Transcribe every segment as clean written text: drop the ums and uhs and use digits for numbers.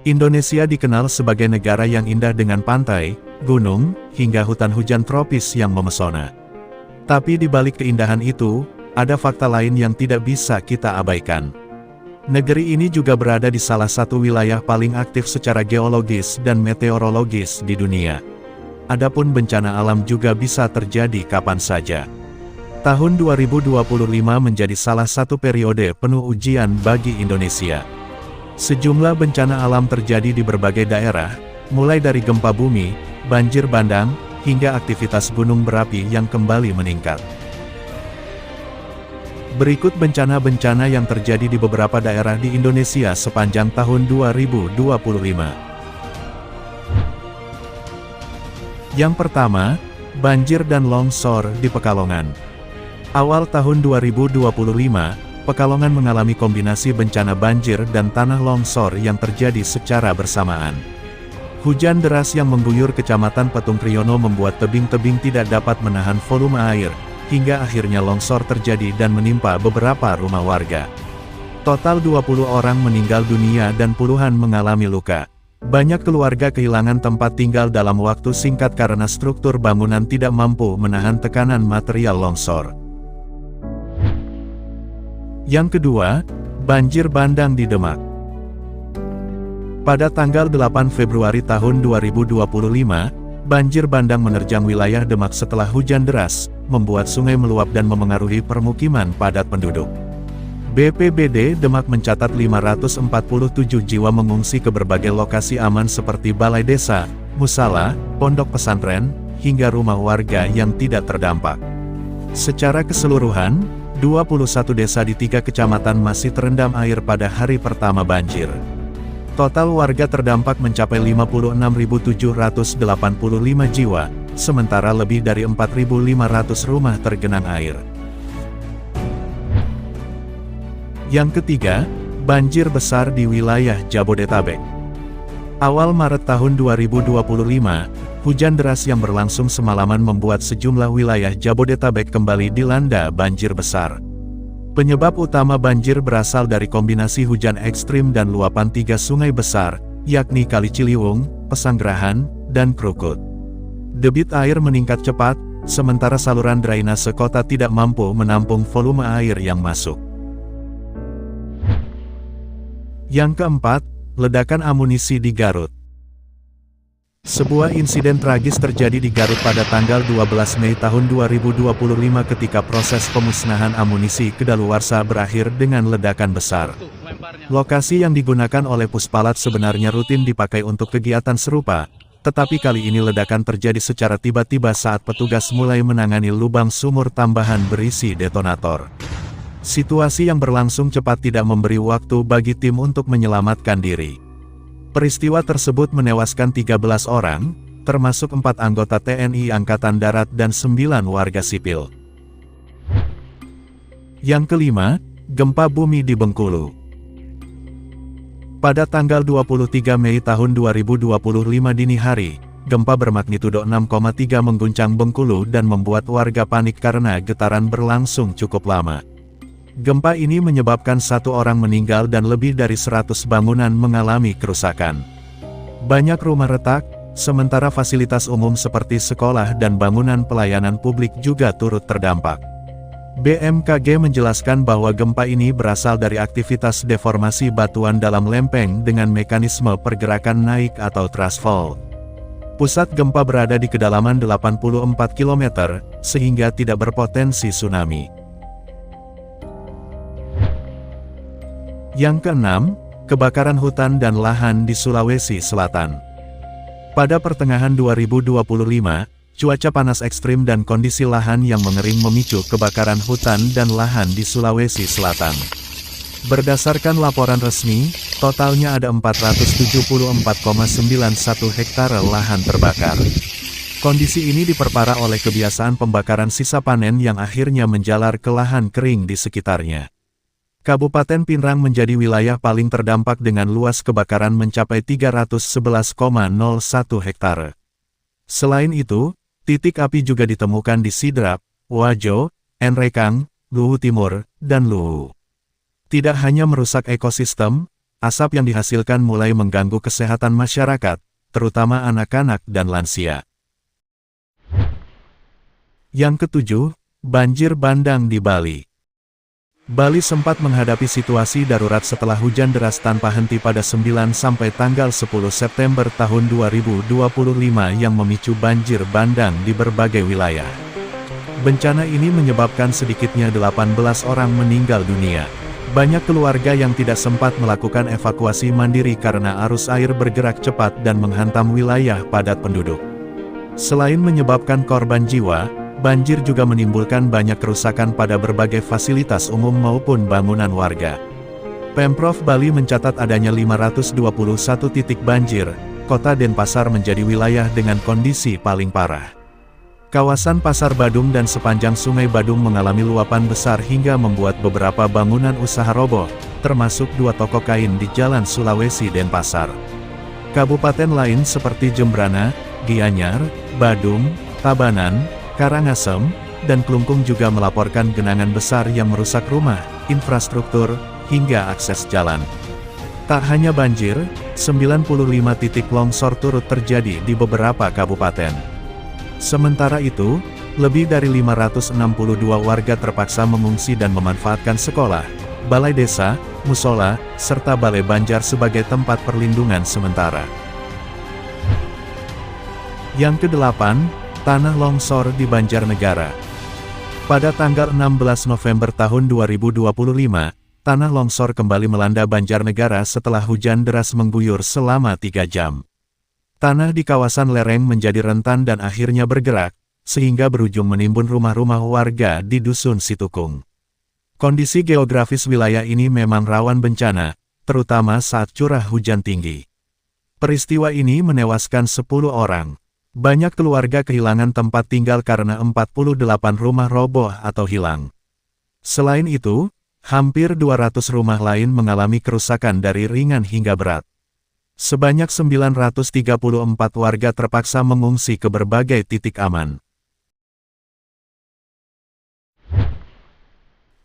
Indonesia dikenal sebagai negara yang indah dengan pantai, gunung, hingga hutan hujan tropis yang memesona. Tapi di balik keindahan itu, ada fakta lain yang tidak bisa kita abaikan. Negeri ini juga berada di salah satu wilayah paling aktif secara geologis dan meteorologis di dunia. Adapun bencana alam juga bisa terjadi kapan saja. Tahun 2025 menjadi salah satu periode penuh ujian bagi Indonesia. Sejumlah bencana alam terjadi di berbagai daerah, mulai dari gempa bumi, banjir bandang, hingga aktivitas gunung berapi yang kembali meningkat. Berikut bencana-bencana yang terjadi di beberapa daerah di Indonesia sepanjang tahun 2025. Yang pertama, banjir dan longsor di Pekalongan. Awal tahun 2025, Pekalongan mengalami kombinasi bencana banjir dan tanah longsor yang terjadi secara bersamaan. Hujan deras yang mengguyur Kecamatan Petung Kriono membuat tebing-tebing tidak dapat menahan volume air, hingga akhirnya longsor terjadi dan menimpa beberapa rumah warga. Total 20 orang meninggal dunia dan puluhan mengalami luka. Banyak keluarga kehilangan tempat tinggal dalam waktu singkat karena struktur bangunan tidak mampu menahan tekanan material longsor. Yang kedua, banjir bandang di Demak. Pada tanggal 8 Februari tahun 2025, banjir bandang menerjang wilayah Demak setelah hujan deras, membuat sungai meluap dan memengaruhi permukiman padat penduduk. BPBD Demak mencatat 547 jiwa mengungsi ke berbagai lokasi aman seperti balai desa, musala, pondok pesantren, hingga rumah warga yang tidak terdampak. Secara keseluruhan, 21 desa di 3 kecamatan masih terendam air pada hari pertama banjir. Total warga terdampak mencapai 56.785 jiwa, sementara lebih dari 4.500 rumah tergenang air. Yang ketiga, banjir besar di wilayah Jabodetabek. Awal Maret tahun 2025, hujan deras yang berlangsung semalaman membuat sejumlah wilayah Jabodetabek kembali dilanda banjir besar. Penyebab utama banjir berasal dari kombinasi hujan ekstrim dan luapan 3 sungai besar, yakni Kali Ciliwung, Pesanggerahan, dan Krukut. Debit air meningkat cepat, sementara saluran drainase kota tidak mampu menampung volume air yang masuk. Yang keempat, ledakan amunisi di Garut. Sebuah insiden tragis terjadi di Garut pada tanggal 12 Mei tahun 2025 ketika proses pemusnahan amunisi kedaluarsa berakhir dengan ledakan besar. Lokasi yang digunakan oleh Puspalat sebenarnya rutin dipakai untuk kegiatan serupa, tetapi kali ini ledakan terjadi secara tiba-tiba saat petugas mulai menangani lubang sumur tambahan berisi detonator. Situasi yang berlangsung cepat tidak memberi waktu bagi tim untuk menyelamatkan diri. Peristiwa tersebut menewaskan 13 orang, termasuk 4 anggota TNI Angkatan Darat dan 9 warga sipil. Yang kelima, gempa bumi di Bengkulu. Pada tanggal 23 Mei tahun 2025 dini hari, gempa bermagnitudo 6,3 mengguncang Bengkulu dan membuat warga panik karena getaran berlangsung cukup lama. Gempa ini menyebabkan 1 orang meninggal dan lebih dari 100 bangunan mengalami kerusakan. Banyak rumah retak, sementara fasilitas umum seperti sekolah dan bangunan pelayanan publik juga turut terdampak. BMKG menjelaskan bahwa gempa ini berasal dari aktivitas deformasi batuan dalam lempeng dengan mekanisme pergerakan naik atau thrust fault. Pusat gempa berada di kedalaman 84 km, sehingga tidak berpotensi tsunami. Yang keenam, kebakaran hutan dan lahan di Sulawesi Selatan. Pada pertengahan 2025, cuaca panas ekstrim dan kondisi lahan yang mengering memicu kebakaran hutan dan lahan di Sulawesi Selatan. Berdasarkan laporan resmi, totalnya ada 474,91 hektare lahan terbakar. Kondisi ini diperparah oleh kebiasaan pembakaran sisa panen yang akhirnya menjalar ke lahan kering di sekitarnya. Kabupaten Pinrang menjadi wilayah paling terdampak dengan luas kebakaran mencapai 311,01 hektare. Selain itu, titik api juga ditemukan di Sidrap, Wajo, Enrekang, Luwu Timur, dan Luwu. Tidak hanya merusak ekosistem, asap yang dihasilkan mulai mengganggu kesehatan masyarakat, terutama anak-anak dan lansia. Yang ketujuh, banjir bandang di Bali. Bali sempat menghadapi situasi darurat setelah hujan deras tanpa henti pada 9 sampai tanggal 10 September tahun 2025 yang memicu banjir bandang di berbagai wilayah. Bencana ini menyebabkan sedikitnya 18 orang meninggal dunia. Banyak keluarga yang tidak sempat melakukan evakuasi mandiri karena arus air bergerak cepat dan menghantam wilayah padat penduduk. Selain menyebabkan korban jiwa, banjir juga menimbulkan banyak kerusakan pada berbagai fasilitas umum maupun bangunan warga. Pemprov Bali mencatat adanya 521 titik banjir, kota Denpasar menjadi wilayah dengan kondisi paling parah. Kawasan Pasar Badung dan sepanjang Sungai Badung mengalami luapan besar hingga membuat beberapa bangunan usaha roboh, termasuk 2 toko kain di Jalan Sulawesi Denpasar. Kabupaten lain seperti Jembrana, Gianyar, Badung, Tabanan, Karangasem, dan Klungkung juga melaporkan genangan besar yang merusak rumah, infrastruktur, hingga akses jalan. Tak hanya banjir, 95 titik longsor turut terjadi di beberapa kabupaten. Sementara itu, lebih dari 562 warga terpaksa mengungsi dan memanfaatkan sekolah, balai desa, musola, serta balai banjar sebagai tempat perlindungan sementara. Yang kedelapan, tanah longsor di Banjarnegara. Pada tanggal 16 November tahun 2025, tanah longsor kembali melanda Banjarnegara setelah hujan deras mengguyur selama 3 jam. Tanah di kawasan lereng menjadi rentan dan akhirnya bergerak, sehingga berujung menimbun rumah-rumah warga di Dusun Situkung. Kondisi geografis wilayah ini memang rawan bencana, terutama saat curah hujan tinggi. Peristiwa ini menewaskan 10 orang. Banyak keluarga kehilangan tempat tinggal karena 48 rumah roboh atau hilang. Selain itu, hampir 200 rumah lain mengalami kerusakan dari ringan hingga berat. Sebanyak 934 warga terpaksa mengungsi ke berbagai titik aman.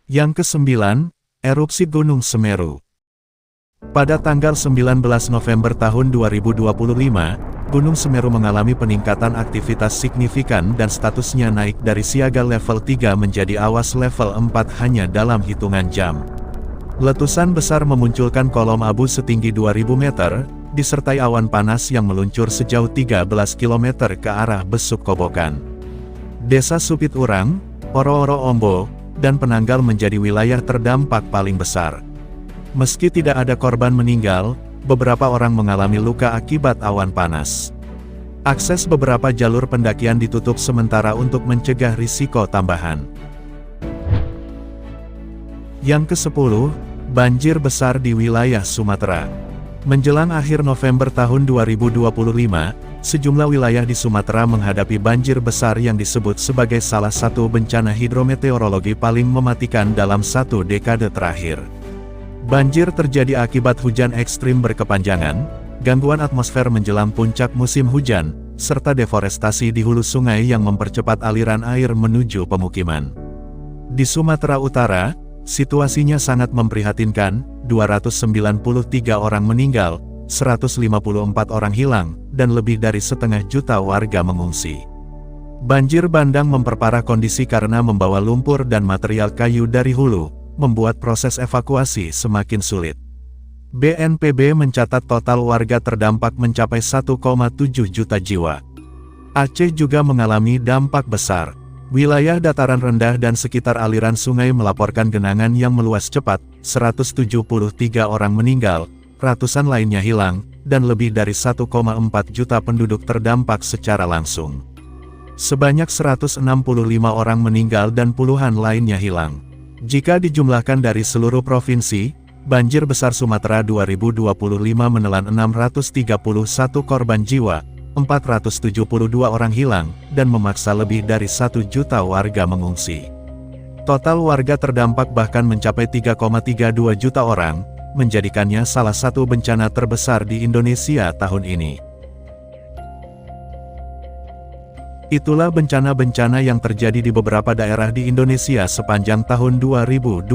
Yang ke-9, erupsi Gunung Semeru. Pada tanggal 19 November tahun 2025, Gunung Semeru mengalami peningkatan aktivitas signifikan dan statusnya naik dari siaga level 3 menjadi awas level 4 hanya dalam hitungan jam. Letusan besar memunculkan kolom abu setinggi 2000 meter, disertai awan panas yang meluncur sejauh 13 km ke arah Besuk Kobokan. Desa Supit Urang, Oro-Oro Ombo, dan Penanggal menjadi wilayah terdampak paling besar. Meski tidak ada korban meninggal, beberapa orang mengalami luka akibat awan panas. Akses beberapa jalur pendakian ditutup sementara untuk mencegah risiko tambahan. Yang ke-10, banjir besar di wilayah Sumatera. Menjelang akhir November tahun 2025, sejumlah wilayah di Sumatera menghadapi banjir besar yang disebut sebagai salah satu bencana hidrometeorologi paling mematikan dalam 1 dekade terakhir. Banjir terjadi akibat hujan ekstrim berkepanjangan, gangguan atmosfer menjelang puncak musim hujan, serta deforestasi di hulu sungai yang mempercepat aliran air menuju pemukiman. Di Sumatera Utara, situasinya sangat memprihatinkan, 293 orang meninggal, 154 orang hilang, dan lebih dari 1,5 juta warga mengungsi. Banjir bandang memperparah kondisi karena membawa lumpur dan material kayu dari hulu, membuat proses evakuasi semakin sulit. BNPB mencatat total warga terdampak mencapai 1,7 juta jiwa. Aceh juga mengalami dampak besar. Wilayah dataran rendah dan sekitar aliran sungai melaporkan genangan yang meluas cepat, 173 orang meninggal, ratusan lainnya hilang, dan lebih dari 1,4 juta penduduk terdampak secara langsung. Sebanyak 165 orang meninggal dan puluhan lainnya hilang. Jika dijumlahkan dari seluruh provinsi, banjir besar Sumatera 2025 menelan 631 korban jiwa, 472 orang hilang, dan memaksa lebih dari 1 juta warga mengungsi. Total warga terdampak bahkan mencapai 3,32 juta orang, menjadikannya salah satu bencana terbesar di Indonesia tahun ini. Itulah bencana-bencana yang terjadi di beberapa daerah di Indonesia sepanjang tahun 2025.